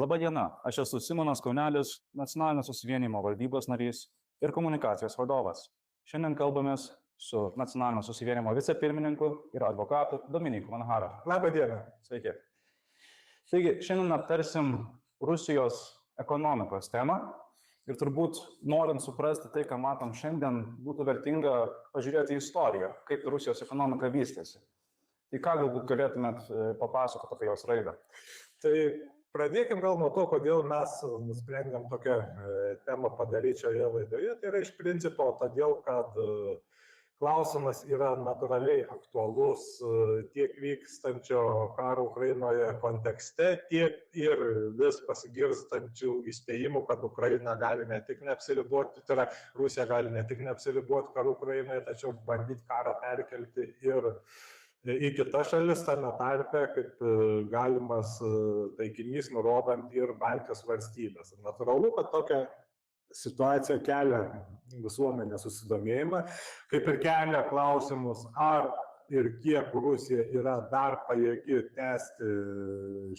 Labą dieną, aš esu Simonas Kaunelis, Nacionalinio susivienijimo valdybos narys ir komunikacijos vadovas. Šiandien kalbamės su Nacionalinio susivienijimo vicepirmininku ir advokatu Dominiku Manharu. Labą dieną. Sveiki. Taigi, šiandien aptarsim Rusijos ekonomikos temą ir turbūt norint suprasti tai, ką matom šiandien, būtų vertinga pažiūrėti į istoriją, kaip Rusijos ekonomika vystėsi. Tai ką galbūt galėtumėt papasakoti apie jos raidą? Tai pradėkim gal nuo to, kodėl mes nusprendėm tokią temą padaryti šioje laidoje. Tai yra iš principo todėl, kad klausimas yra natūraliai aktualus tiek vykstančio karo Ukrainoje kontekste, tiek ir vis pasigirstančių įspėjimų, kad Ukraina gali ne tik neapsiriboti, tai yra Rusija gali ne tik neapsiriboti karu Ukrainoje, tačiau bandyti karą perkelti ir į kitas šalis, tame tarpe, kaip galimas taikinys nurodant ir Baltijos valstybės. Natūralu, kad tokia situacija kelia visuomenės susidomėjimą, kaip ir kelia klausimus, ar ir kiek Rusija yra dar pajėgi tęsti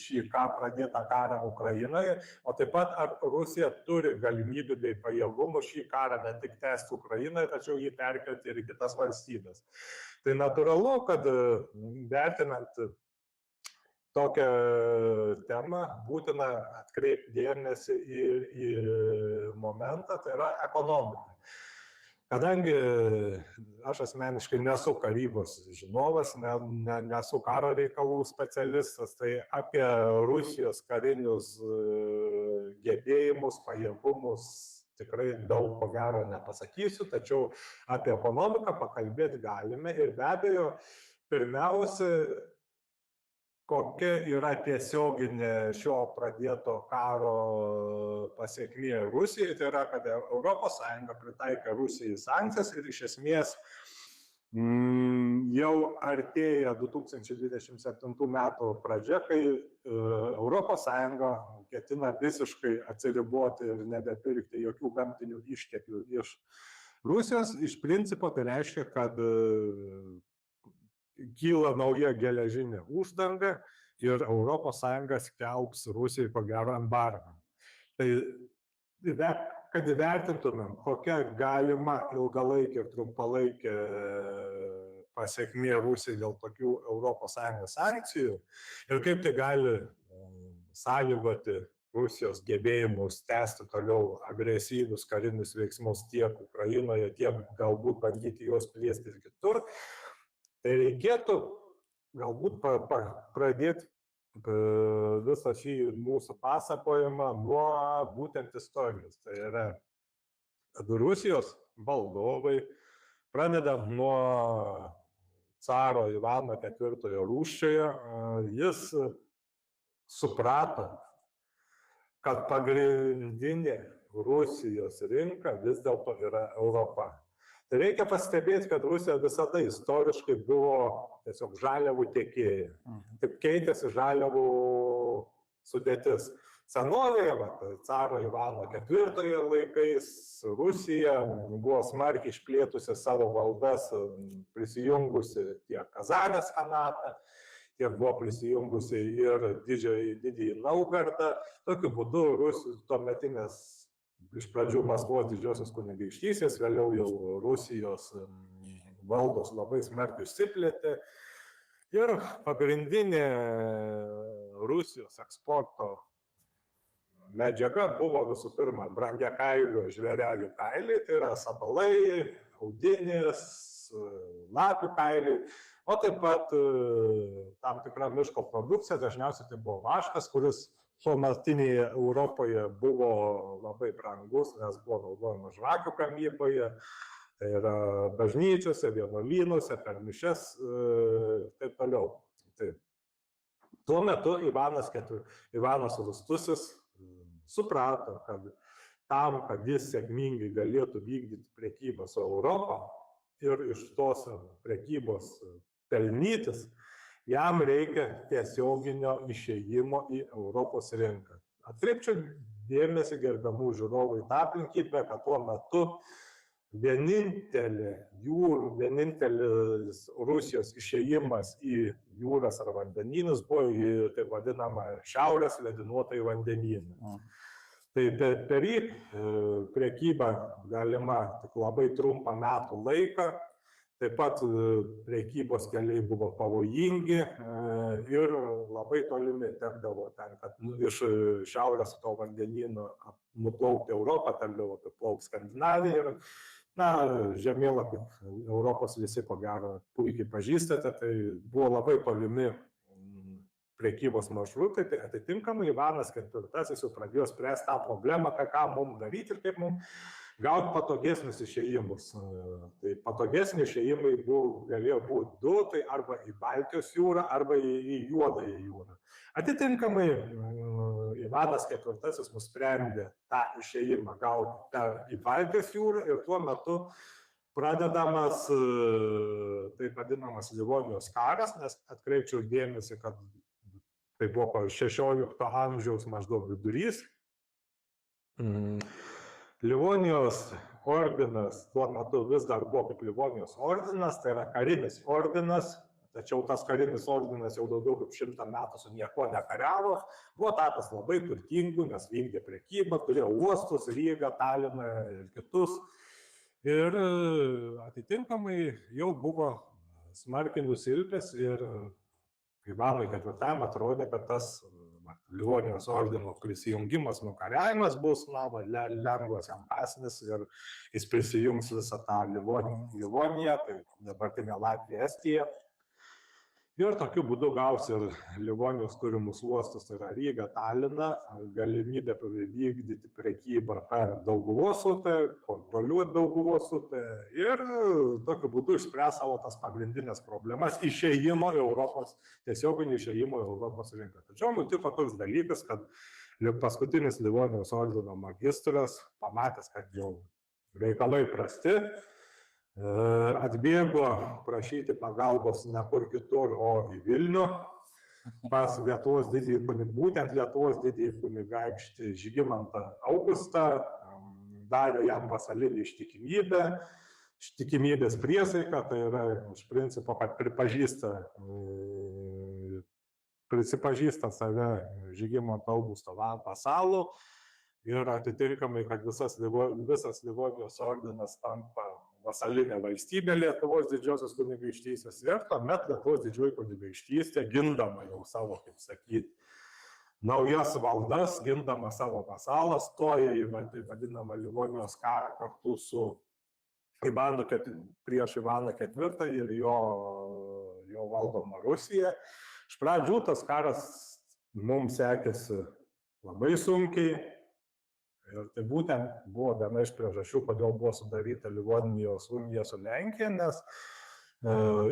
šį pradėtą karą Ukrainoje, o taip pat ar Rusija turi galimybių bei pajėgumų šį karą ne tik tęsti Ukrainoje, tačiau jį perkelti ir į kitas valstybės. Tai natūralu, kad vertinant tokią temą būtina atkreipti dėmesį į momentą, tai yra ekonomika. Kadangi aš asmeniškai nesu karybos žinovas, nesu karo reikalų specialistas, tai apie Rusijos karinius gebėjimus, pajėgumus tikrai daug ko gero nepasakysiu, tačiau apie ekonomiką pakalbėti galime ir be abejo, pirmiausia, kokia yra tiesioginė šio pradėto karo pasekmė Rusijai, tai yra, kad ES pritaikė Rusijai sankcijas ir iš esmės jau artėja 2027 metų pradžia, kai ES ketina visiškai atsiriboti ir nebepirkti jokių gamtinių išteklių iš Rusijos. Iš principo tai reiškia, kad kyla nauja geležinė uždanga ir ES skelbs Rusijai ko gero embargą. Tai kad įvertintumėm, kokia galima ilgalaikė ir trumpalaikė pasekmė Rusijai dėl tokių ES sankcijų ir kaip tai gali sąlygoti Rusijos gebėjimus tęsti toliau agresyvius karinius veiksmus tiek Ukrainoje, tiek galbūt bandyti juos plėsti ir kitur. Tai reikėtų galbūt pradėti visą šį mūsų pasakojimą nuo būtent istorijos. Tai yra, kad Rusijos valdovai, pradedant nuo caro Ivano IV Rūsčiojo, jis suprato, kad pagrindinė Rusijos rinka vis dėlto yra Europa. Tai reikia pastebėti, kad Rusija visada istoriškai buvo tiesiog žaliavų tiekėja. Taip keitėsi žaliavų sudėtis. Senovėje, caro Ivano IV laikais, Rusija buvo smarkiai išplėtusi savo valdas, prisijungusi tiek Kazanės Hanatą, tiek buvo prisijungusi ir didįjį Naugardą. Tokiu būdu Rusijos tuometinės iš pradžių Maskvos didžiosios kunigaikštystės, vėliau jau Rusijos valdos labai smarkiai išsiplėtė. Ir pagrindinė Rusijos eksporto medžiaga buvo visų pirma brangiakailių žvėrelių kailiai, tai yra sabalai, audinės, lapių kailiai, o taip pat tam tikra miško produkcija, dažniausiai tai buvo vaškas, kuris tuometinėje Europoje buvo labai brangus, nes buvo naudojamas žvakių gamyboje, tai yra bažnyčiose, vienuolynuose, per mišias ir taip toliau. Tai tuo metu Ivanas Rūstusis suprato, kad tam, kad jis sėkmingai galėtų vykdyti prekybą su Europą ir iš tos prekybos pelnytis, jam reikia tiesioginio išėjimo į Europos rinką. Atkreipčiau dėmesį gerbiamų žiūrovų į tą aplinkybę, kad tuo metu vienintelis Rusijos išėjimas į jūras ar vandenynus buvo į taip vadinamą šiaurės ledynuotąjį vandenyną. Tai per jį prekyba galima tik labai trumpą metų laiką, taip pat prekybos keliai buvo pavojingi ir labai tolimi tekdavo ten, kad iš šiaurės to vandenyno nuplaukti Europą, tekdavo plaukti Skandinaviją ir žemėlapį Europos visi ko gero puikiai pažįstate, tai buvo labai tolimi prekybos maršrutai, tai atitinkamai Ivanas IV jau pradėjo spręsti tą problemą, ką mums daryti ir kaip mums gauti patogesnius išėjimus. Tai patogesni išėjimai galėjo būti du, tai arba į Baltijos jūrą, arba į Juodąją jūrą. Atitinkamai Ivanas IV nusprendė tą išėjimą gauti į Baltijos jūrą ir tuo metu pradedamas taip vadinamas Livonijos karas, nes atkreipčiau dėmesį, kad tai buvo 16 amžiaus maždaug vidurys. Livonijos ordinas tuo metu vis dar buvo kaip Livonijos ordinas, tai yra karinis ordinas, tačiau tas karinis ordinas jau daugiau kaip 100 metų su nieko nekariavo, buvo tapęs labai turtingu, nes vykdė prekybą, turėjo uostus, Rygą, Taliną ir kitus. Ir atitinkamai jau buvo smarkiai nusilpęs ir Ivanui IV atrodė, kad tas Livonijos ordino prisijungimas, nukariavimas bus lengvas jam kąsnis ir jis prisijungs visą tą Livoniją, tai dabartinė Latvija, Estija. Ir tokiu būdu gaus ir Livonijos turimus uostus, tai yra Ryga, Talina, galimybę vykdyti prekybą per Dauguvos upę, kontroliuoti Dauguvos upę ir tokiu būdu išspręs savo tas pagrindinės problemas išėjimo Europos, tiesioginį išėjimo Europos rinką. Tačiau nutiko toks dalykas, kad paskutinis Livonijos ordino magistras, pamatęs, kad jau reikalai prasti, atbėgo prašyti pagalbos ne kur kitur, o į Vilnių, pas Lietuvos didįjį kunigą, būtent Lietuvos didįjį kunigaikštį Žygimantą Augustą, davė jam vasalinį ištikimybės priesaiką, tai yra iš principo, kad prisipažįsta save Žygimanto Augusto vasalu ir atitinkamai, kad visas Livonijos ordinas tampa vasalinė valstybė Lietuvos didžiosios kunigaikštystės ir tuomet Lietuvos didžioji kunigaikštystė, gindama jau savo, kaip sakyti, naujas valdas, gindama savo vasalą, stoja į taip vadinamą Livonijos karą kartu su prieš Ivaną IV ir jo valdoma Rusija. Iš pradžių tas karas mums sekėsi labai sunkiai. Ir tai būtent buvo viena iš priežasčių, kodėl buvo sudaryta Livonijos unija su Lenkija, nes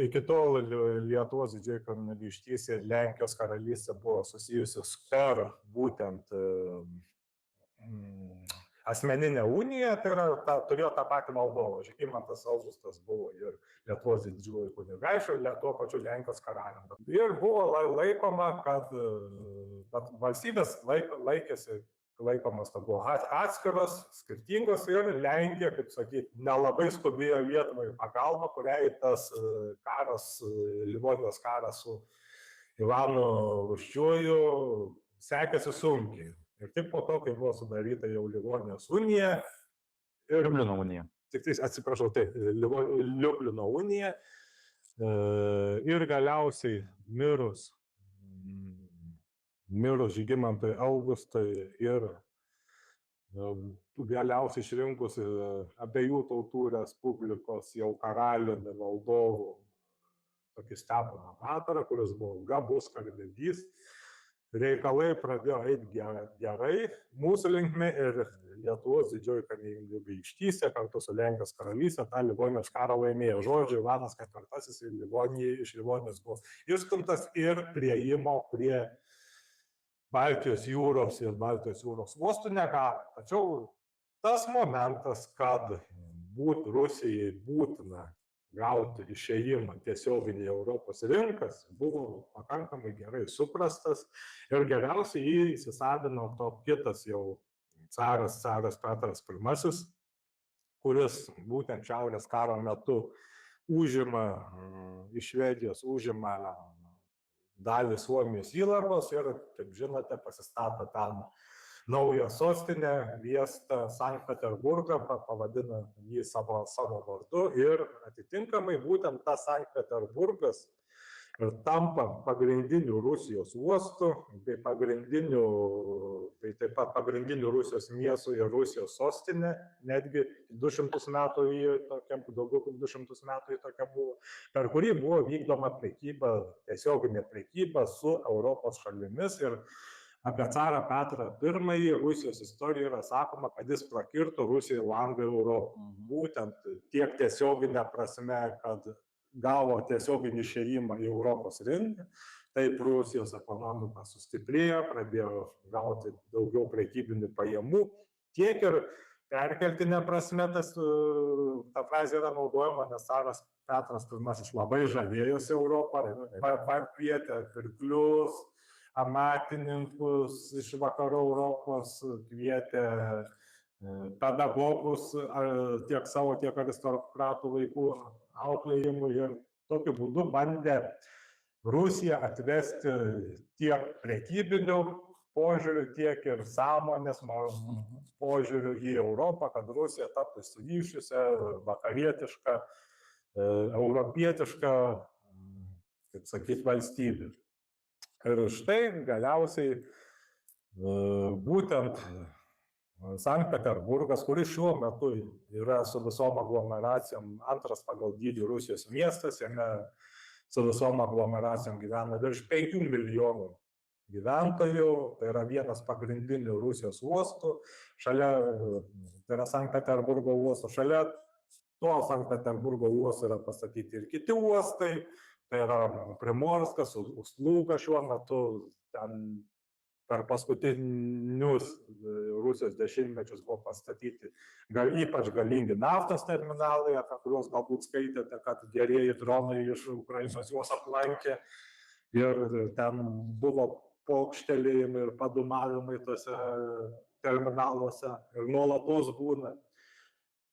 iki tol Lietuvos didžioji kunigaikštystė ir Lenkijos karalystė buvo susijusios per būtent asmeninę uniją, tai yra, turėjo tą patį valdovą. Žygimantas Augustas buvo ir Lietuvos didžioji kunigaikščiu, ir tuo pačiu Lenkijos karaliumi. Ir buvo laikoma, kad valstybės laikomas, kad buvo atskiros, skirtingos ir Lenkija, kaip sakyti, nelabai skubėjo Lietuvai pagalba, kuriai tas karas, Livonijos karas su Ivanu Rūsčiuoju sekėsi sunkiai. Ir tik po to, kai buvo sudaryta jau Livonijos unija ir Liublino unija. Atsiprašau, tai Liublino unija ir galiausiai mirus Žygimantui Augustui ir galiausiai išrinkus abiejų tautų respublikos jau karaliumi valdovu tokį Steponą Batorą, kuris buvo gabus karvedys, reikalai pradėjo eiti gerai mūsų linkme ir Lietuvos didžioji kunigaikštystė kartu su Lenkijos karalystė tą Livonijos karą laimėjo. Žodžiu, Ivanas IV iš Livonijos buvo išstumtas ir priėjimo prie Baltijos jūros ir Baltijos jūros uostų negavo. Tačiau tas momentas, kad Rusijai būtina gauti išėjimą tiesioginį Europos rinkas, buvo pakankamai gerai suprastas ir geriausiai jį įsisavino kitas jau caras Petras I, kuris būtent Šiaurės karo metu užima iš Švedijos, užima dalį Suomijos įlankos ir, kaip žinote, pasistato ten naują sostinę, miestą Sankt Peterburgą, pavadina jį savo vardu ir atitinkamai būtent tas Sankt Peterburgas tampa pagrindiniu Rusijos uostu, bei taip pat pagrindiniu Rusijos miestu ir Rusijos sostinė, netgi 200 metų daugiau kaip 200 metų tokia buvo, per kurį buvo vykdoma prekyba, tiesioginė prekyba su Europos šalimis ir apie carą Petrą I Rusijos istorijoje yra sakoma, kad jis prakirto Rusijai langą Europą. Būtent tiek tiesioginė prasme, kad gavo tiesioginį išėjimą į Europos rinką, taip Rusijos ekonomika sustiprėjo, pradėjo gauti daugiau prekybinių pajamų, tiek ir perkeltinė prasme ta frazė yra naudojama, nes caras Petras I labai žavėjosi Europą, pakvietė pirklius, amatininkus iš vakarų Europos, kvietė pedagogus tiek savo, tiek aristokratų vaikų auklėjimui ir tokiu būdu bandė Rusiją atvesti tiek prekybinių požiūrių, tiek ir sąmonės požiūrių į Europą, kad Rusija taptų išsivysčiusią, vakarietišką, europietišką, kaip sakyti, valstybę. Ir štai galiausiai būtent Sankt Peterburgas, kuris šiuo metu yra su visom aglomeracijom antras pagal dydį Rusijos miestas, jame su visom aglomeracijom gyvena virš 5 milijonų gyventojų, tai yra vienas pagrindinių Rusijos uostų, šalia, tai yra Sankt Peterburgo uosto, šalia to Sankt Peterburgo uosto yra pastatyti ir kiti uostai, tai yra Primorskas, Ust-Luga šiuo metu, ten per paskutinius Rusijos dešimtmečius buvo pastatyti ypač galingi naftos terminalai, apie kuriuos galbūt skaitėte, kad gerieji dronai iš Ukrainos juos aplankė ir ten buvo pokštelėjimai ir padumavimai tose terminaluose ir nuolatos būna.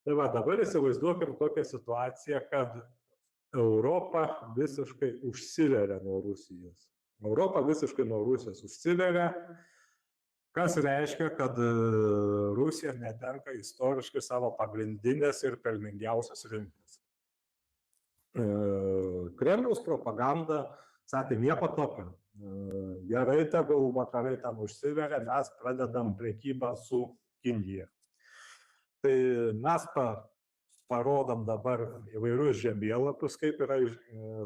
Tai va, dabar įsivaizduokim tokią situaciją, kad Europa visiškai užsiveria nuo Rusijos. Europa visiškai nuo Rusijos užsiveria, kas reiškia, kad Rusija netenka istoriškai savo pagrindinės ir pelningiausias rinkas. Kremliaus propaganda sakė nieko tokio. Gerai, tegul vakarai tam užsiveria, mes pradedam prekybą su Kinija. Tai mes parodom dabar įvairius žemėlapius, kaip yra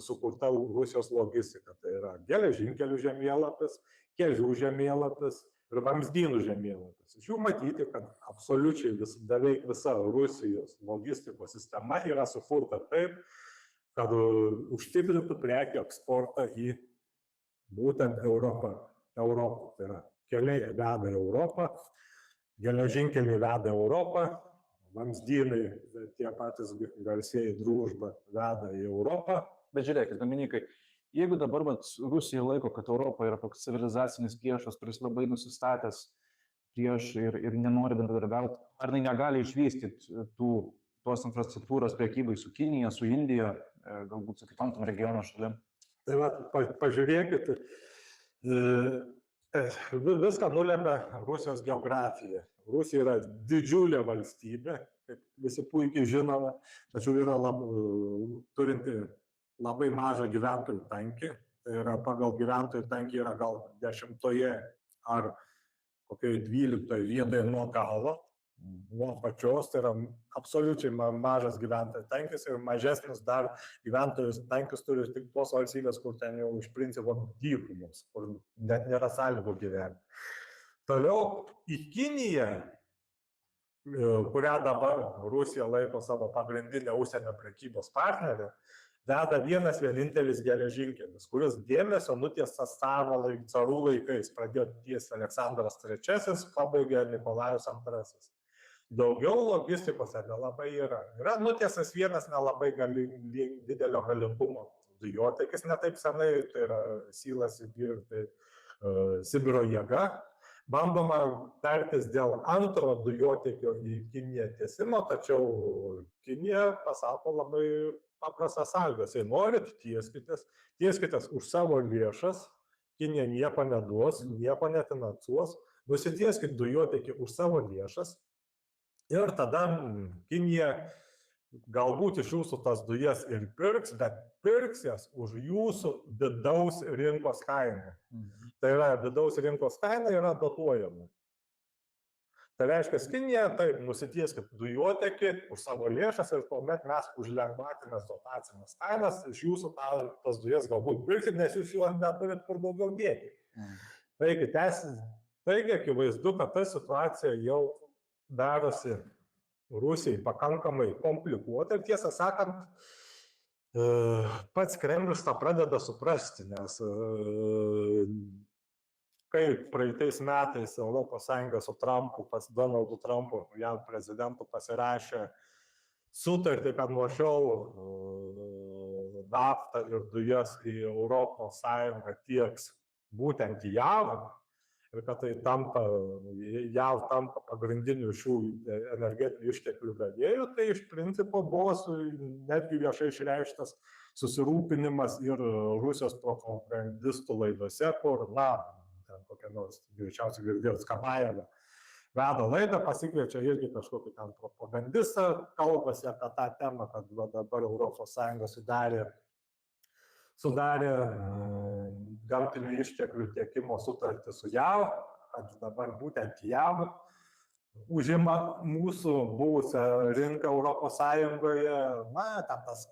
sukurta Rusijos logistika. Tai yra geležinkelių žemėlapis, kelių žemėlapis ir vamzdynų žemėlapis. Iš jų matyti, kad absoliučiai beveik visa Rusijos logistikos sistema yra sukurta taip, kad užtikrintų prekių eksportą į būtent Europą. Tai yra keliai veda į Europą, geležinkeliai veda į Europą, vamzdynai, tie patys garsieji Družba veda į Europą. Bet žiūrėkit, Dominikai, jeigu dabar Rusija laiko, kad Europa yra toks civilizacinis priešas, kuris labai nusistatęs prieš ir nenori bendradarbiauti, ar jinai negali išvystyti tos infrastruktūros prekybai su Kinija, su Indija, galbūt su kitom regiono šalim? Tai va, pažiūrėkit, viską nulemia Rusijos geografija. Rusija yra didžiulė valstybė, kaip visi puikiai žinome, tačiau yra turinti labai mažą gyventojų tankį. Tai yra pagal gyventojų tankį yra gal 10 ar kokioje 12 vietoje nuo galo, nuo pačios. Tai yra absoliučiai mažas gyventojų tankis ir mažesnis dar gyventojų tankis turi tik tos valstybės, kur ten jau iš principo dykumos, kur net nėra sąlygų gyventi. Toliau į Kiniją, kurią dabar Rusija laiko savo pagrindinę užsienio prekybos partnerę, veda vienas vienintelis geležinkelis, kuris dėmesio nutiestas carų laikais. Pradėjo tiesti Aleksandras III, pabaigė Nikolajus II. Daugiau logistikose nelabai yra. Yra nutiestas vienas nelabai didelio galingumo dujotiekis, ne taip senai, tai yra Sylas ir Sibiro jėga. bandoma tartis dėl antro dujotiekio į Kiniją tiesimo, tačiau Kinija pasako labai paprastą sąlygą. Jei norit, tieskitės už savo lėšas, Kinija nieko neduos, nieko nefinansuos, nusitieskit dujotiekį už savo lėšas ir tada Kinija galbūt iš jūsų tas dujas ir pirks, bet pirks jas už jūsų vidaus rinkos kainą. Tai yra, vidaus rinkos kaina yra dotuojama. Tai reiškia, Kinija, taip, nusitieskit dujotekį už savo lėšas ir tuomet mes už lengvatinės dotacinės kainas iš jūsų tas dujas galbūt pirksit, nes jūs juos neturit kur daugiau dėti. Taigi, akivaizdu, kad ta situacija jau darosi Rusijai pakankamai komplikuota ir tiesą sakant, pats Kremlius tą pradeda suprasti, nes kai praeitais metais Europos Sąjunga su Trumpu, pas Donaldu Trumpu, JAV prezidentu pasirašė sutartį, kad nuo šiol naftą ir dujas į Europos Sąjungą tieks būtent į JAV. Ir kad tai JAV tampa pagrindiniu šių energetinių išteklių gavėjų, tai iš principo buvo netgi viešai išreikštas susirūpinimas ir Rusijos propagandistų laidose, kur, ten kokia nors, greičiausiai girdėjot, Skabajevą veda laidą, pasikviečia irgi kažkokį ten propagandistą, kalbasi apie tą temą, kad dabar Europos Sąjunga sudarė gamtinių išteklių tiekimo sutartį su JAV, kad dabar būtent JAV užima mūsų buvusią rinką Europos Sąjungoje, ten tas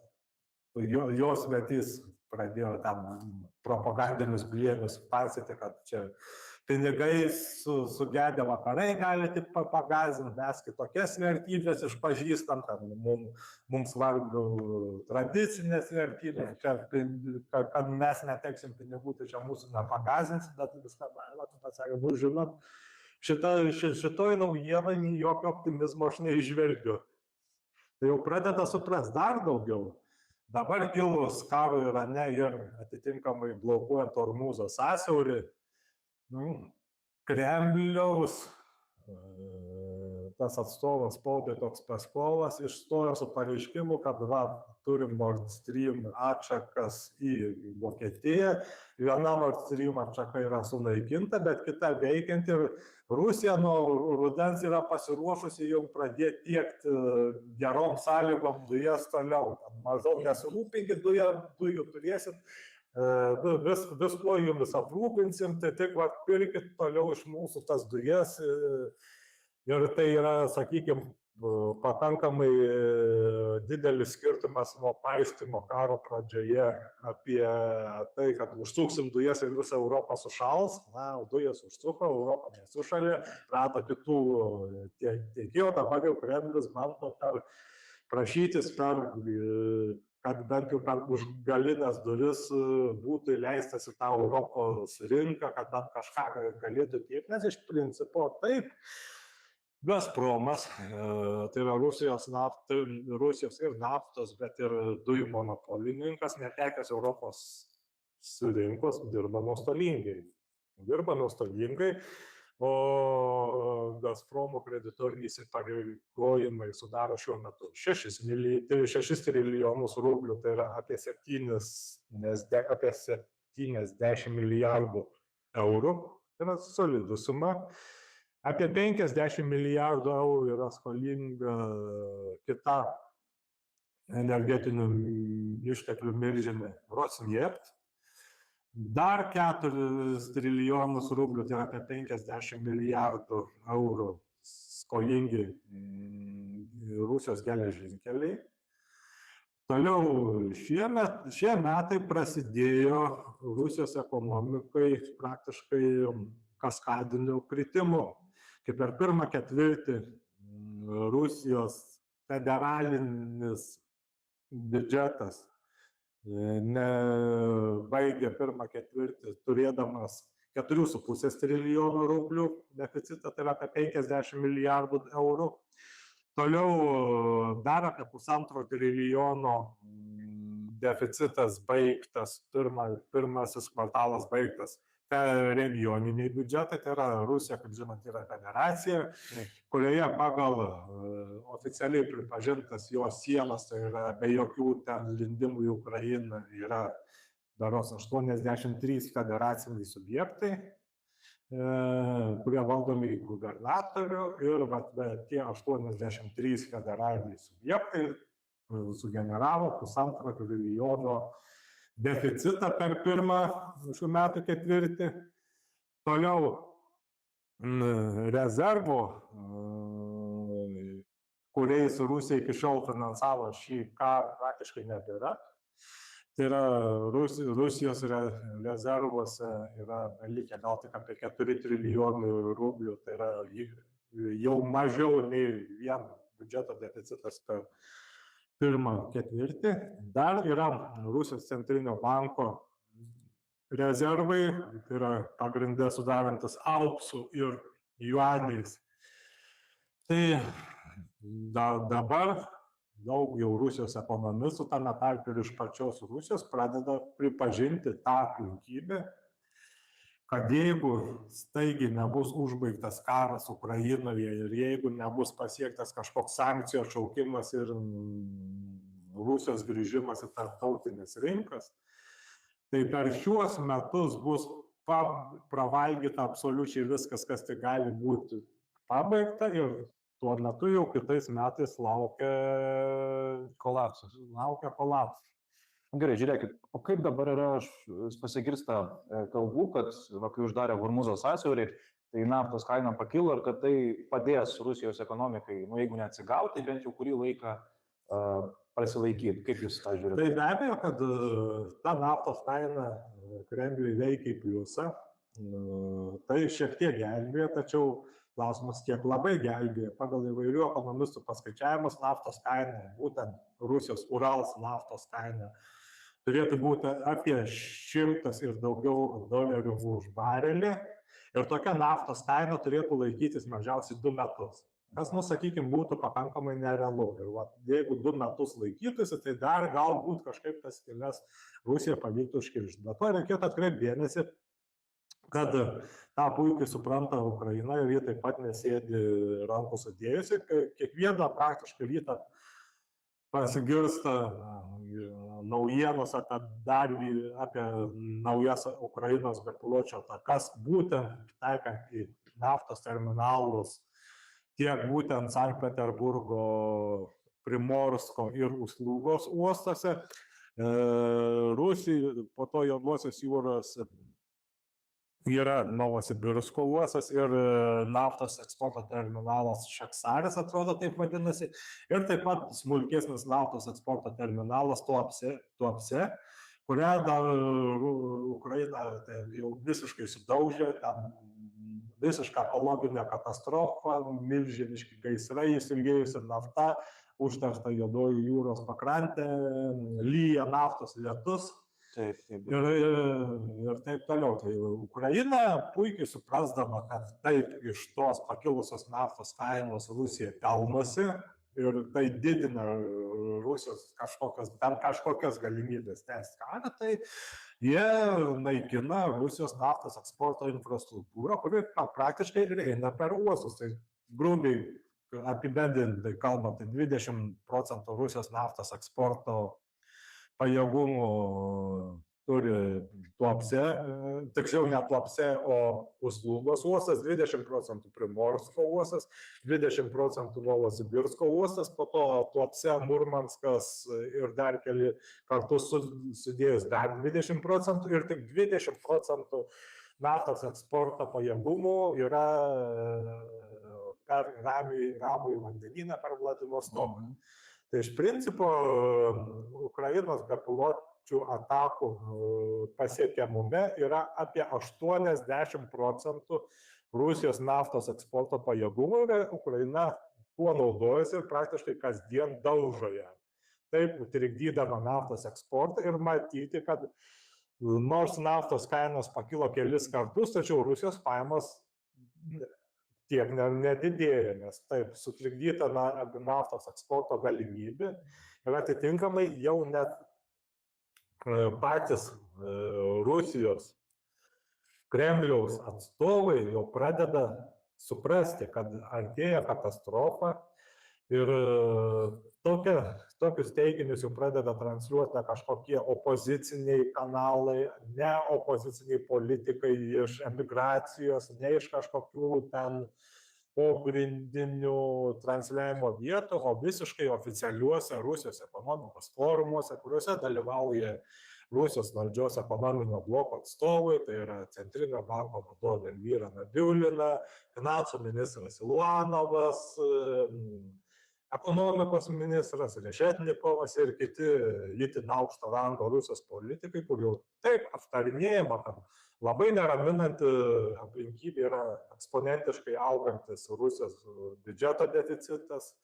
jos metys pradėjo tam propagandinius blėnius pasakyti, kad čia pinigais sugedę vakarai gali tik pagazinti, mes kitokias vertybės išpažįstam, mums svarbu tradicinės vertybės, kad mes neteksim pinigų, tai čia mūsų nepagazinsim, bet viską pasakė, žinot, šitoj naujienai jokio optimizmo aš neižvelgiu. Tai jau pradeda suprasti dar daugiau. Dabar kilus karui Irane ir atitinkamai blokuojant Ormūzo sąsiaurį, Kremliaus tas atstovas spaudai toks Peskovas išstojo su pareiškimu, kad turim Nord Stream atšakas į Vokietiją. Viena Nord Stream atšaka yra sunaikinta, bet kita veikianti. Rusija nuo rudens yra pasiruošusi jau pradėti tiekti gerom sąlygom dujas toliau. Maždaug nesirūpinkit, dujų turėsit. Viskuo jumis aprūpinsim, tai tik pirkit toliau iš mūsų tas dujas ir tai yra, sakykime, pakankamai didelis skirtumas nuo paaiškimo karo pradžioje apie tai, kad užsuksim dujas ir visą Europą sušals, dujas užsuko, Europą nesušalė, rado kitų tiekėjų, dabar jau Kremlius bando prašytis kad bent jau per užgalinės duris būtų įleistas į tą Europos rinką, kad tam kažką galėtų tiekti, nes iš principo taip, Gazpromas, tai yra Rusijos ir naftos, bet ir dujų monopolininkas, netekęs Europos rinkos, dirba nuostolingai. O Gazpromo kreditoriniai įsipareigojimai sudaro šiuo metu 6 trilijonus rublių, tai yra apie 70 milijardų eurų, tai yra solidų suma. Apie 50 milijardų eurų yra skolinga kita energetinių išteklių milžinė Rosneft. Dar 4 trilijonus rublių, tai apie 50 milijardų eurų skolingi Rusijos geležinkeliai. Toliau šie metai prasidėjo Rusijos ekonomikai praktiškai kaskadiniu kritimu. Kaip per pirmą ketvirtį Rusijos federalinis biudžetas baigė pirmą ketvirtį turėdamas 4,5 trilijonų rublių deficitą, tai yra apie 50 milijardų eurų. Toliau dar apie 1,5 trilijono deficitas baigtas, pirmasis kvartalas baigtas regioniniai biudžetai, tai yra Rusija, kaip žinot, yra federacija, kurioje pagal oficialiai pripažintas jos sienas, tai yra be jokių ten lindimų į Ukrainą, yra daros 83 federaciniai subjektai, kurie valdomi gubernatorių ir tie 83 federaliniai subjektai sugeneravo 1,5 trilijono deficitą per pirmą šių metų ketvirtį. Toliau rezervų, kuriais Rusija iki šiol finansavo šį karą, praktiškai nebėra. Tai yra Rusijos rezervuose yra likę gal tik apie 4 trilijonų rublių, tai yra jau mažiau nei vien biudžeto deficitas per pirmą ketvirtį. Dar yra Rusijos centrinio banko rezervai, tai yra pagrinde sudarantis auksu ir juaniais. Tai dabar daug jau Rusijos ekonomistų, tame tarpe ir iš pačios Rusijos, pradeda pripažinti tą aplinkybę, kad jeigu staigiai nebus užbaigtas karas Ukrainoje ir jeigu nebus pasiektas kažkoks sankcijų atšaukimas ir Rusijos grįžimas į tarptautinės rinkas, tai per šiuos metus bus pravalgyta absoliučiai viskas, kas tik gali būti pabaigta, ir tuo metu jau kitais metais laukia kolapsas. Gerai, žiūrėkit, o kaip dabar yra, pasigirsta kalbų, kad kai uždarė Hormūzo sąsiaurį, tai naftos kaina pakilo ir kad tai padės Rusijos ekonomikai, jeigu neatsigauti, bent jau kurį laiką prasilaikyti. Kaip jūs tą žiūrite? Tai be abejo, kad ta naftos kaina Kremliui veikia į pliusą, tai šiek tiek gelbėja, tačiau klausimas, kiek labai gelbėja. Pagal įvairių ekonomistų paskaičiavimus naftos kaina, būtent Rusijos Urals naftos kaina, turėtų būti apie 100 ir daugiau dolerių už barelį, ir tokia naftos kaina turėtų laikytis mažiausiai 2 metus. Kas, sakykime, būtų pakankamai nerealu. Ir jeigu 2 metus laikytųsi, tai dar galbūt kažkaip tas skyles Rusija pavyktų užkirsti. Bet to reikėtų atkreipti dėmesį, kad tą puikiai supranta Ukraina ir jie taip pat nesėdi rankų sudėjusi. Kiekvieną praktiškai rytą pasigirsta naujienos apie naujas Ukrainos bepiločių atakas, būtent taikant į naftos terminalus, tiek būtent Sankt Peterburgo, Primorsko ir Uslugos uostose. Rusija po to Juodosios jūros yra Novosibirsko uostas ir naftos eksporto terminalas Šeksaris, atrodo taip vadinasi, ir taip pat smulkesnis naftos eksporto terminalas Tuapse, kurią dar Ukraina jau visiškai sudaužė, visišką ekologinę katastrofą, milžiniški gaisrai, įsiliejusi nafta, užteršta Juodoji jūros pakrantė, lyja naftos lietus. Ir taip toliau. Tai Ukraina puikiai suprasdama, kad taip iš tos pakilusios naftos kainos Rusija pelnosi ir tai didina Rusijos kažkokias galimybės tęsti karą, tai jie naikina Rusijos naftos eksporto infrastruktūrą, kuri praktiškai ir eina per uostus. Tai grubiai apibendrintai kalbant, tai 20% Rusijos naftos eksporto pajėgumų turi Tuapse, tiksliau ne Tuapse, o Uslugos uostas, 20% Primorsko uostas, 20% Novosibirsko uostas, po to Tuapse, Murmanskas ir dar keli kartus sudėjus dar 20% ir tik 20% naftos eksporto pajėgumų yra per Ramųjį vandenyną, per Vladivostoką. Tai iš principo Ukrainos bepiločių atakų pasiekiamume yra apie 80% Rusijos naftos eksporto pajėgumų ir Ukraina tuo naudojasi ir praktiškai kasdien daužo ją. Taip, trikdydama naftos eksportą ir matyti, kad nors naftos kainos pakilo kelis kartus, tačiau Rusijos pajamos tiek nedidėja, nes taip sutrikdyta naftos eksporto galimybė ir atitinkamai jau net patys Rusijos Kremliaus atstovai jau pradeda suprasti, kad artėja katastrofa ir tokius teiginius jau pradeda transliuoti ne kažkokie opoziciniai kanalai, ne opoziciniai politikai iš emigracijos, ne iš kažkokių ten pogrindinių transliavimo vietų, o visiškai oficialiuose Rusijos ekonomikos forumuose, kuriuose dalyvauja Rusijos valdžios ekonominio bloko atstovai, tai yra Centrinio banko vadovė Elvyra Nabiullina, finansų ministras Ivanovas, ekonomikos ministras Rešetnikovas ir kiti itin aukšto rango Rusijos politikai, kur jau taip aptarinėjama, kad labai neraminanti aplinkybė yra eksponentiškai augantis Rusijos biudžeto deficitas,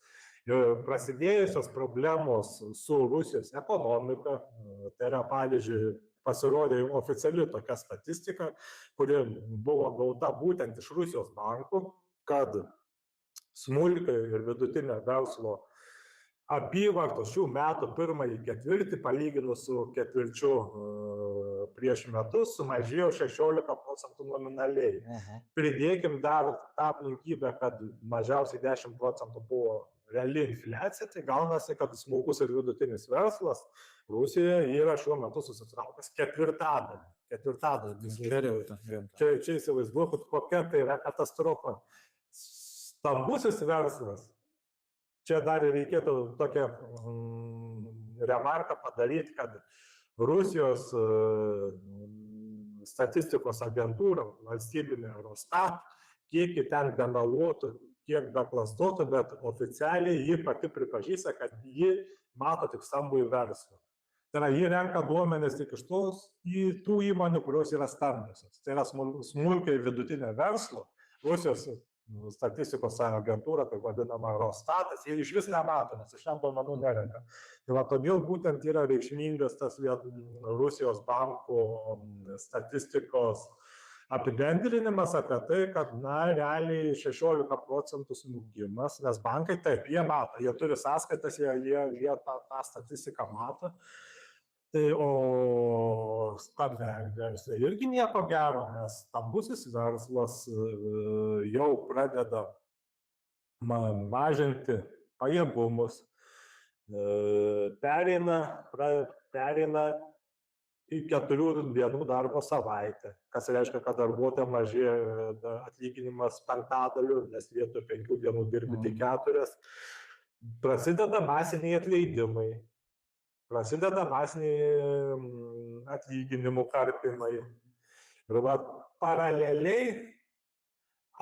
prasidėjusios problemos su Rusijos ekonomika, tai yra pavyzdžiui pasirodė oficiali tokia statistika, kuri buvo gauta būtent iš Rusijos bankų, kad smulkiojo ir vidutinio verslo apyvartos šių metų pirmąjį ketvirtį palyginus su ketvirčiu prieš metus sumažėjo 16% nominaliai. Pridėkim dar tą aplinkybę, kad mažiausiai 10% buvo reali infliacija, tai gaunasi, kad smulkus ir vidutinis verslas Rusijoje yra šiuo metu susitraukęs ketvirtadalį. Čia įsivaizduokit, kokia tai yra katastrofa. Stambusis verslas. Čia dar reikėtų tokią remarką padaryti, kad Rusijos statistikos agentūra, valstybinė Eurostat, kiek ten bemeluotų, kiek beklastotų, bet oficialiai ji pati pripažįsta, kad ji mato tik stambųjį verslą. Tai yra, ji renka duomenis tik iš tų įmonių, kurios yra stambiosios. Tai yra smulkiai vidutinio verslo, Rusijos statistikos agentūra, tai vadinama Eurostatas, jie iš vis nemato, nes iš ten duomenų nerenka. Tai todėl būtent yra reikšmingas tas Rusijos bankų statistikos apibendrinimas apie tai, kad realiai 16% smukimas, nes bankai taip, jie mato, jie turi sąskaitas, jie tą statistiką mato. Tai o stambiausia irgi nieko gero, nes stambusis verslas jau pradeda mažinti pajėgumus, pereina į 4 dienų darbo savaitę, kas reiškia, kad darbuotojams mažėja atlyginimas 5, nes vietoj 5 dienų dirbi tik 4. Prasideda masiniai atleidimai. Prasideda masiniai atlyginimų karpimai. Ir paraleliai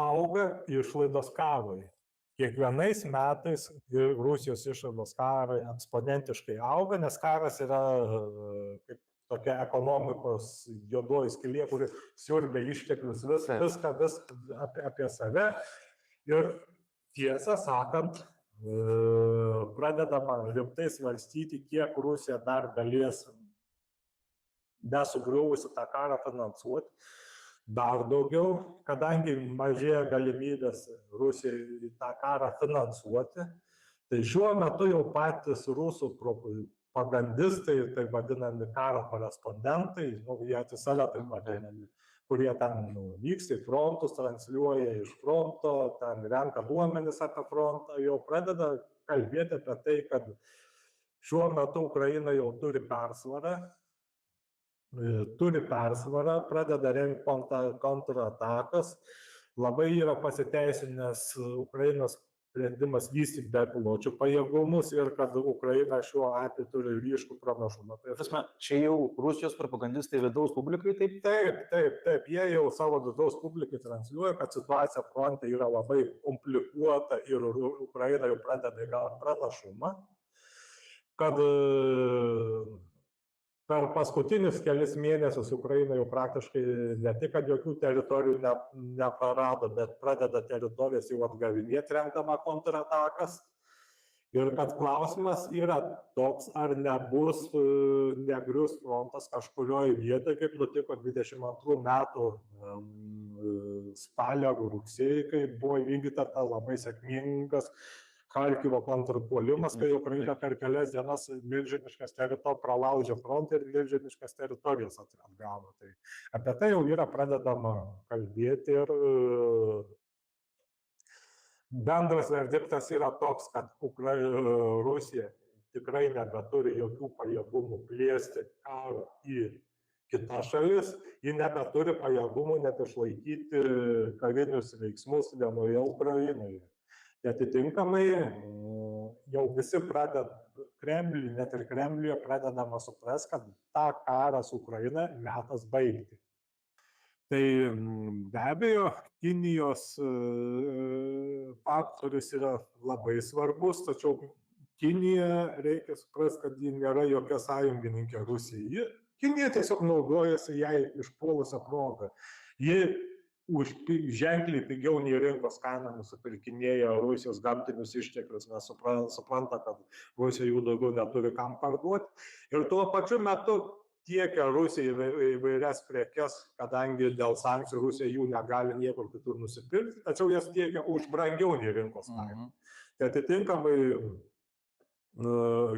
auga išlaidos karui. Kiekvienais metais Rusijos išlaidos karai eksponentiškai auga, nes karas yra kaip tokia ekonomikos juodoji skylė, kuri siurbia išteklius viską apie save. Ir tiesą sakant, pradedama rimtai svarstyti, kiek Rusija dar galės nesugriuvusi tą karą finansuoti. Dar daugiau, kadangi mažėja galimybės Rusijai tą karą finansuoti, tai šiuo metu jau patys rusų propagandistai, tai vadinami karo korespondentai, jie atsisale taip vadinami, kurie ten vyksta į frontus, transliuoja iš fronto, ten renka duomenis apie frontą, jau pradeda kalbėti apie tai, kad šiuo metu Ukraina jau turi persvarą, pradeda rengti kontratakas, labai yra pasiteisinęs Ukrainos sprendimas vystyti bepiločių pajėgumus ir kad Ukraina šiuo atveju turi ryškų pranašumą. Čia jau Rusijos propagandistai vidaus publikai taip? Taip, jie jau savo vidaus publikai transliuoja, kad situacija fronte yra labai komplikuota ir Ukraina jau pradeda gauti pranašumą, kad per paskutinius kelis mėnesius Ukraina jau praktiškai ne tik, kad jokių teritorijų neprarado, bet pradeda teritorijas jau atgavinėti rengdama kontratakas. Ir kad klausimas yra toks, ar negrius frontas kažkurioje vietoje, kaip nutiko 22 metų spalio rugsėjį, kai buvo įvykdyta ta labai sėkmingas Charkivo kontrpuolimas, kai Ukraina per kelias dienas milžiniškas teritorijas pralaužė frontą ir milžiniškas teritorijas atgavo. Tai apie tai jau yra pradedama kalbėti ir bendras verdiktas yra toks, kad Rusija tikrai nebeturi jokių pajėgumų plėsti karo į kitas šalis, ji nebeturi pajėgumų net išlaikyti karinius veiksmus vienoje Ukrainoje. Atitinkamai jau visi pradeda Kremliui, net ir Kremliuje pradedama suprasti, kad tą karą su Ukraina metas baigti. Tai be abejo, Kinijos faktorius yra labai svarbus, tačiau Kinija reikia suprasti, kad ji nėra jokia sąjungininkė Rusijai. Kinija tiesiog naudojasi jai išpuolusią progą. Ji už ženkliai pigiau nei rinkos kainą nusipirkinėja Rusijos gamtinius išteklius, nes supranta, kad Rusija jų daugiau neturi kam parduoti. Ir tuo pačiu metu tiekia Rusija įvairias prekes, kadangi dėl sankcijų Rusija jų negali niekur kitur nusipirkti, tačiau jas tiekia už brangiau nei rinkos kainą. Tai atitinkamai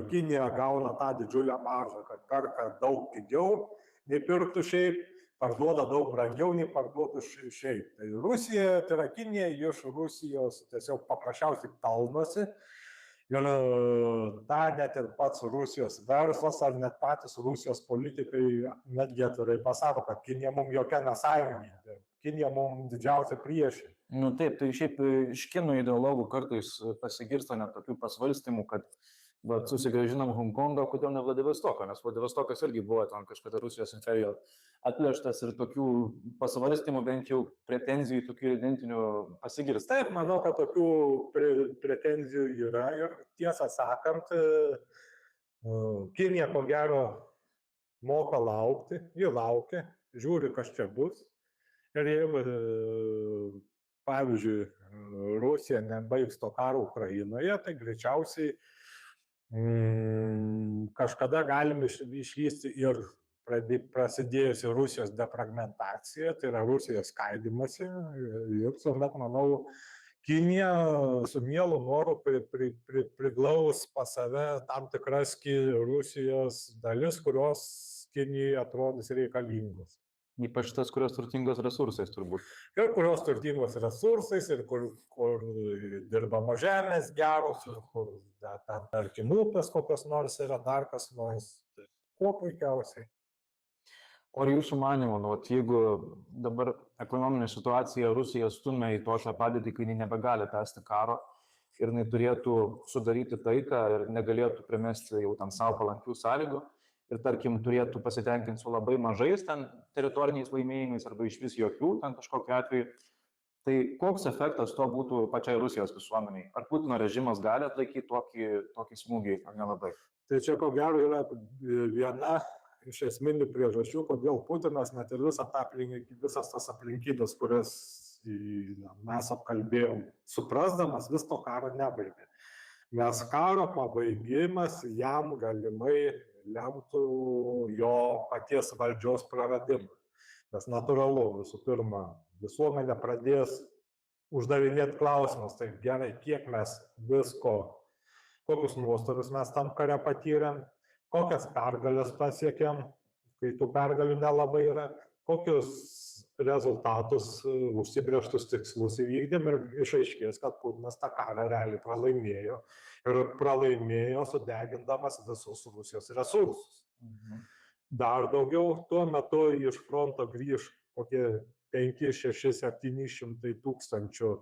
Kinija gauna tą didžiulę maržą, kad perka daug pigiau nei pirktų šiaip, parduoda daug brangiau nei parduotų šiaip. Tai Rusija, tai yra Kinija, iš Rusijos tiesiog paprasčiausiai pelnosi. Ir tą net ir pats Rusijos verslas ar net patys Rusijos politikai netgi atvirai pasako, kad Kinija mums jokia nesąjungininkė, Kinija mums didžiausia priešė. Nu taip, tai šiaip iš kinų ideologų kartais pasigirsta net tokių pasvarstymų, kad susigrąžinam Honkongą, kodėl ne Vladivostoką, nes Vladivostokas irgi buvo ten kažkada Rusijos imperijos atplėštas ir tokių pasvarstymų, bent jau pretenzijų, tokių identinių pasigirsta. Taip, manau, kad tokių pretenzijų yra ir tiesą sakant, Kinija ko gero moka laukti, ji laukia, žiūri, kas čia bus. Ir jeigu, pavyzdžiui, Rusija nebaigs to karo Ukrainoje, tai greičiausiai kažkada galime išvysti ir prasidėjusi Rusijos defragmentacija, tai yra Rusijos skaidymasi. Ir tuomet, manau, Kinija su mielu noru priglaus pas save tam tikras Rusijos dalis, kurios Kinijai atrodys reikalingos. Ypač tas, kurios turtingos resursais turbūt. Ir kurios turtingos resursais, ir kur dirbamos žemės geros, ir kur tarkim upės kokios nors yra, dar kas nors. Kuo puikiausiai. O jūsų manymu, jeigu dabar ekonominė situacija Rusija stumia į tokią padėtį, kai ji nebegali tęsti karo ir jinai turėtų sudaryti taiką ir negalėtų primesti jau tam savo palankių sąlygų, ir tarkim turėtų pasitenkinti su labai mažais ten teritoriniais laimėjimais arba iš vis jokių ten kažkokiu atveju, tai koks efektas to būtų pačiai Rusijos visuomeniai? Ar Putino režimas gali atlaikyti tokį smūgį, ar nelabai? Tai čia ko gero yra viena iš esminių priežasčių, kodėl Putinas net ir visas tas aplinkybės, kurias mes apkalbėjom, suprasdamas vis to karo nebaigė. Nes karo pabaigimas jam galimai lemtų jo paties valdžios praradimą. Nes natūralu, visų pirma, visuomenė pradės uždavinėti klausimus, tai gerai, kiek mes visko, kokius nuostolius mes tam kare patyrėm, kokias pergalės pasiekėm, kai tų pergalių nelabai yra, kokius rezultatus, užsibrėžtus tikslus įvykdėm ir išaiškės, kad Putinas tą karą realiai pralaimėjo ir pralaimėjo sudegindamas visus Rusijos resursus. Dar daugiau, tuo metu iš fronto grįž kokie 5, 6, 700 tūkstančių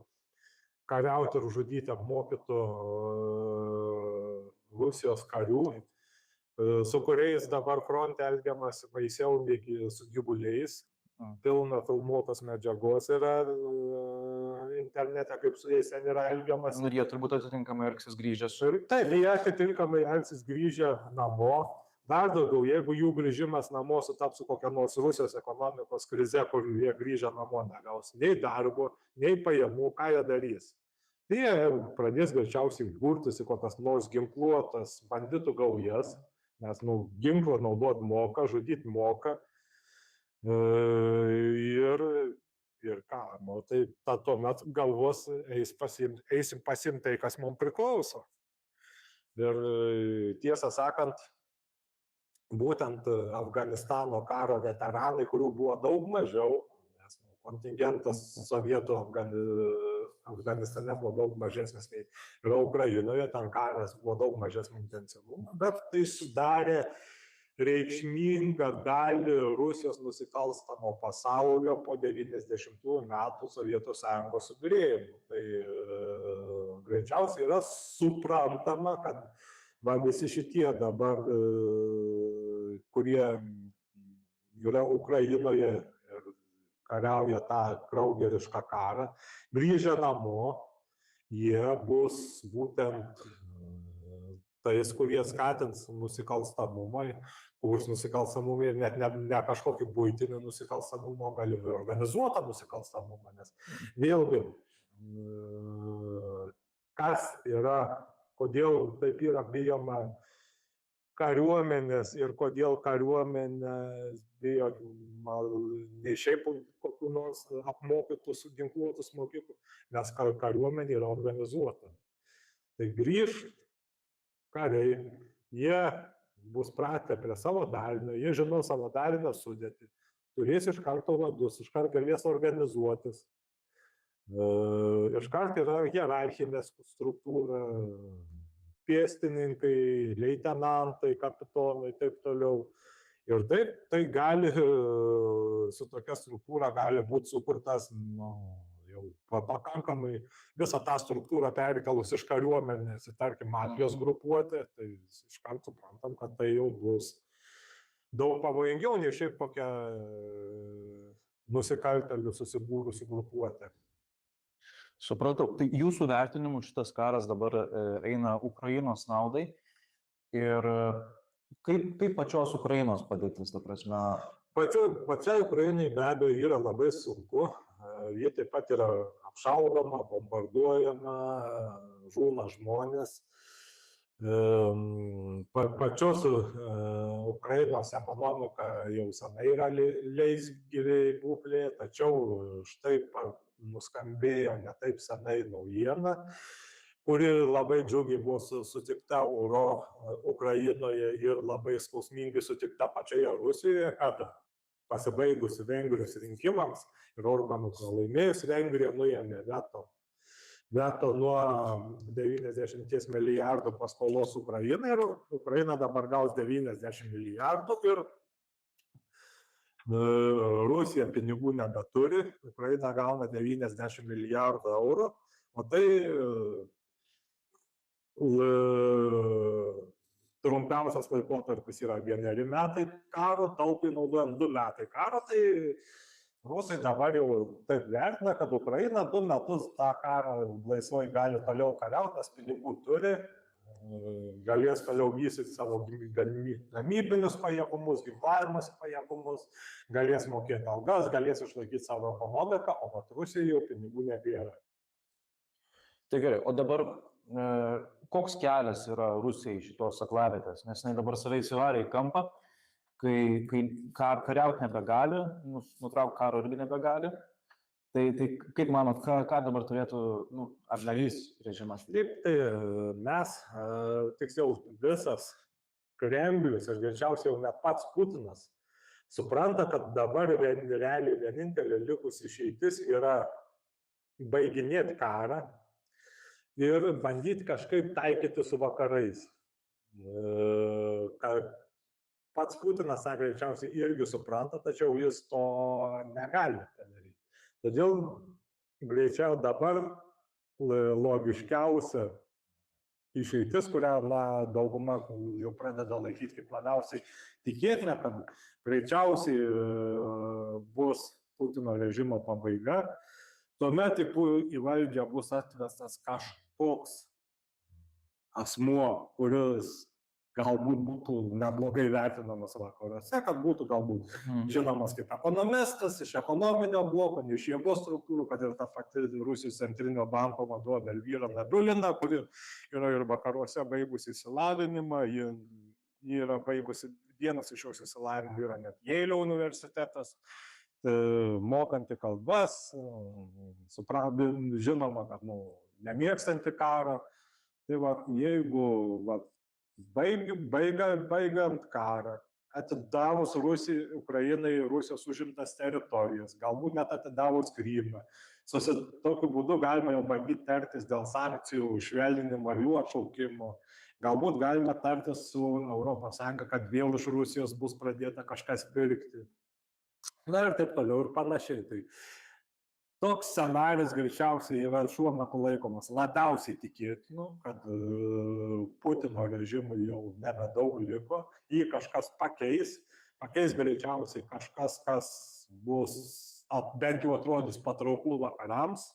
kariauti ir žudyti apmokytų Rusijos karių, su kuriais dabar fronte elgiamasi baisiau negi su gyvuliais. Pilna filmuotos medžiagos yra internete, kaip su jais ten yra elgiamas. Ir jie turbūt atitinkamai elgsis grįžęs. Taip, jie atitinkamai elgsis grįžę namo. Dar daugiau, jeigu jų grįžimas namo sutaps su kokia nors Rusijos ekonomikos krize, kur jie grįžę namo negaus nei darbo, nei pajamų, ką jie darys. Jie pradės greičiausiai burtis į kokias nors ginkluotas banditų gaujas, nes ginklą naudoti moka, žudyti moka. Ir ir ką, nu, tai tuomet galvos eisim pasimti tai, kas mums priklauso. Ir tiesą sakant, būtent Afganistano karo veteranai, kurių buvo daug mažiau, nes kontingentas sovietų Afganistane buvo daug mažesnis nei yra Ukrainoje, ten karas buvo daug mažesnio intensyvumo, bet tai sudarė reikšmingą dalį Rusijos nusikalstamo pasaulio po 90 metų Sovietų Sąjungos subyrėjimų. Tai greičiausiai yra suprantama, kad visi šitie dabar, kurie yra Ukrainoje ir kariauja tą kraugerišką karą, grįžę namo, jie bus būtent tais, kurie skatins nusikalstamumą, kurs nusikalstamumą ir net ne kažkokį buitinį nusikalstamumą, gali organizuotą nusikalstamumą, nes vėlgi, kas yra, kodėl taip yra bijoma kariuomenės ir kodėl kariuomenės bijo ne šiaip kokių nors apmokytų, suginkluotų smogikų, nes kariuomenė yra organizuota. Tai grįž kariai, jie bus pratę prie savo dalinio, jie žino savo dalinio sudėtį, turės iš karto vadus, iš karto galės organizuotis. Iš karto yra hierarchinė struktūra, pėstininkai, leitenantai, kapitonai ir taip toliau. Ir taip, tai gali, su tokia struktūra gali būti sukurtas jau pakankamai visą tą struktūrą perkelus iš kariuomenės, tarkim, mafijos grupuotė, tai iš karto suprantam, kad tai jau bus daug pavojingiau nei šiaip kokia nusikaltėlių susibūrusi grupuotė. Supratau, tai jūsų vertinimu šitas karas dabar eina Ukrainos naudai ir kaip pačios Ukrainos padėtis, ta prasme? Pačiai Ukrainai be abejo yra labai sunku, jie taip pat yra apšaudoma, bombarduojama, žūna žmonės. Pačios Ukrainos ekonomika jau senai yra leisgyviai būklė, tačiau štai nuskambėjo ne taip senai naujiena, kuri labai džiugiai buvo sutikta Ukrainoje ir labai skausmingai sutikta pačioje Rusijoje, kad pasibaigus Vengrijos rinkimams ir Orbanų pralaimėjus Vengrija nuėmė veto nuo 90 milijardų paskolos Ukrainai ir Ukraina dabar gaus 90 milijardų ir Rusija pinigų nebeturi, Ukraina gauna 90 milijardų eurų, o tai trumpiausias laikotarpis yra 1 metai karo, taupai naudojam 2 metai karo, tai Rusai dabar jau taip vertina, kad Ukraina 2 metus tą karą laisvai gali toliau kariauti, nes pinigų turi, galės toliau vystyti savo gamybinius pajėgumus, ginklavimosi pajėgumus, galės mokėti algas, galės išlaikyti savo ekonomiką, o vat Rusijai jau pinigų nebėra. Tai gerai, o dabar koks kelias yra Rusijai šitos aklavietės, nes jinai dabar save įsivarė į kampą, kai kariauti nebegali, nutraukti karo irgi nebegali. Tai kaip manot, ką dabar turėtų apdarys režimas? Taip, tai mes, tiksliau visas Kremlius ir greičiausiai jau net pats Putinas supranta, kad dabar realiai vienintelė likusi išeitis yra baiginėti karą ir bandyti kažkaip taikyti su vakarais. Pats Putinas, greičiausiai, irgi supranta, tačiau jis to negali padaryti. Todėl greičiau dabar logiškiausia išeitis, kurią dauguma jau pradeda laikyti kaip labiausiai tikėtina, kad greičiausiai bus Putino režimo pabaiga, tuomet į valdžią bus atvestas kažkoks asmuo, kuris galbūt būtų neblogai vertinamas vakaruose, kad būtų galbūt žinomas kaip ekonomistas, iš ekonominio bloko, ne iš jėgos struktūrų, kad ir ta pati Rusijos centrinio banko vadovė Elvyra Nabulina, kuri yra ir vakaruose baigusi išsilavinimą, ji yra baigusi, vienas iš jos išsilavinimų yra net Jeilio universitetas. mokanti kalbas, žinoma, kad nemėgstanti karo. Tai va, jeigu baigiant karą, atidavus Ukrainai Rusijos užimtas teritorijas, galbūt net atidavus Krymą, tokiu būdu galima jau bandyti tartis dėl sankcijų švelninimo ar jų atšaukimo. Galbūt galima tartis su ES, kad vėl iš Rusijos bus pradėta kažkas pirkti. Na ir taip toliau ir panašiai. Tai toks scenarijus greičiausiai yra šiuo metu laikomas labiausiai tikėtinu, kad Putino režimui jau nebedaug liko, jį kažkas pakeis greičiausiai kažkas, kas bus bent jau atrodys patrauklų vakarams.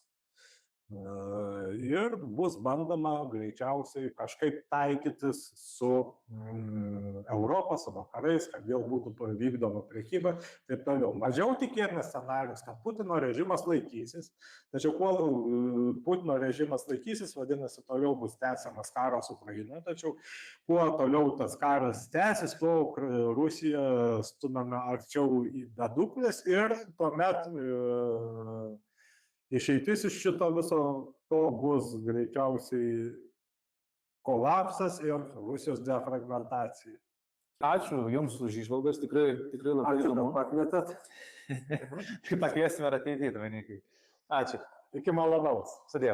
Ir bus bandoma greičiausiai kažkaip taikytis su Europos, su vakarais, kad vėl būtų vykdoma prekyba. Taip toliau. Mažiau tikėtinas scenarijus, kad Putino režimas laikysis. Tačiau kuo Putino režimas laikysis, vadinasi, toliau bus tęsiamas karas Ukrainoje. Tačiau kuo toliau tas karas tęsis, tuo Rusija stumama arčiau į bedugnės ir tuomet išeitis iš šito viso to bus greičiausiai kolapsas ir Rusijos defragmentacija. Ačiū Jums už įžvalgas, tikrai labai įdomu. Ačiū, kad pakvietėt. Pakviesime ir ateityje, Dominikai. Ačiū. Iki malonaus. Sudie.